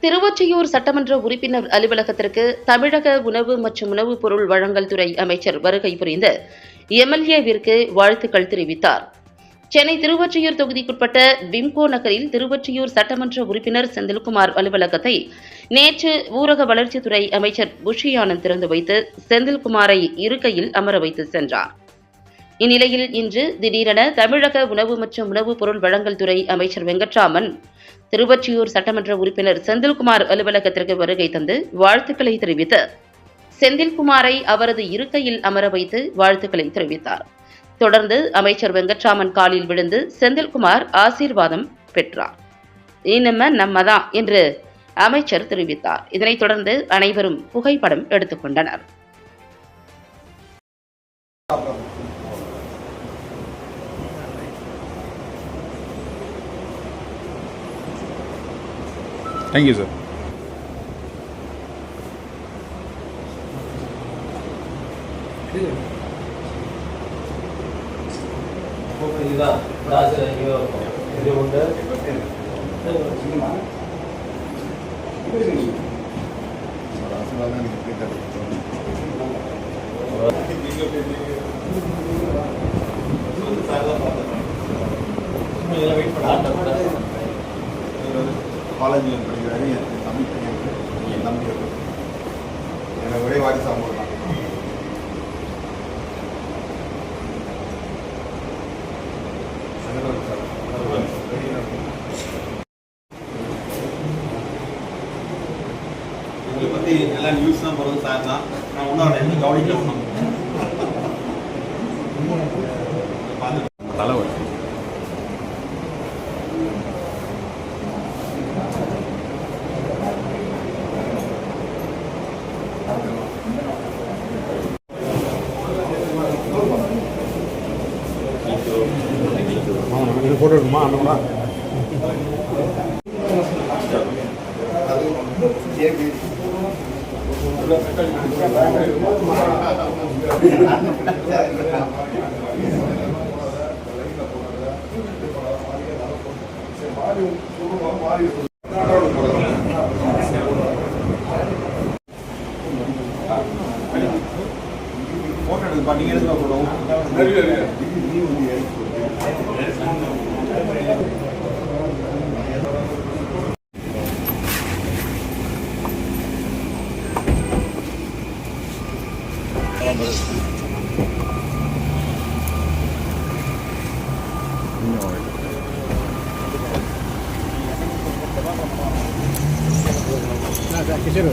திருவொற்றியூர் சட்டமன்ற உறுப்பினர் அலுவலகத்திற்கு தமிழக உணவு மற்றும் உணவுப் பொருள் வழங்கல் துறை அமைச்சர் வருகை புரிந்து எம்எல்ஏவிற்கு வாழ்த்துக்கள் தெரிவித்தார். சென்னை திருவொற்றியூர் தொகுதிக்குட்பட்ட விம்கோ நகரில் திருவொற்றியூர் சட்டமன்ற உறுப்பினர் செந்தில்குமார் அலுவலகத்தை நேற்று ஊரக வளர்ச்சித்துறை அமைச்சர் புஷி ஆனந்த் திறந்து வைத்து செந்தில்குமாரை இருக்கையில் அமர வைத்து சென்றார். இந்நிலையில் இன்று திடீரென தமிழக உணவு மற்றும் உணவுப் பொருள் வழங்கல் துறை அமைச்சர் வெங்கட்ராமன் திருவொற்றியூர் சட்டமன்ற உறுப்பினர் செந்தில்குமார் அலுவலகத்திற்கு வருகை தந்து வாழ்த்துக்களை தெரிவித்து செந்தில்குமாரை அவரது இருக்கையில் அமர வைத்து வாழ்த்துக்களை தெரிவித்தார். தொடர்ந்து அமைச்சர் வெங்கட்ராமன் காலில் விழுந்து செந்தில்குமார் ஆசீர்வாதம் பெற்றார். நம்மதான் என்று அமைச்சர் தெரிவித்தார். இதனைத் தொடர்ந்து அனைவரும் புகைப்படம் எடுத்துக் கொண்டனர். Thank you, sir. காலேஜில் படிக்கிறாரு. என் தம்பி பையன், என் தம்பி எனக்கு ஒரே வாரிசாக போடலாம். உங்களை பற்றி எல்லா நியூஸ் தான் போகிறது சார் தான். நான் ஒன்றும் அவனை எந்த கவனிக்கல ஒன்றும் தலைவர் போட்டோ இருக்குமா அண்ணா போட்டோ எடுப்பா. நீங்கள் எடுத்து போடுவோம். கிஷோர்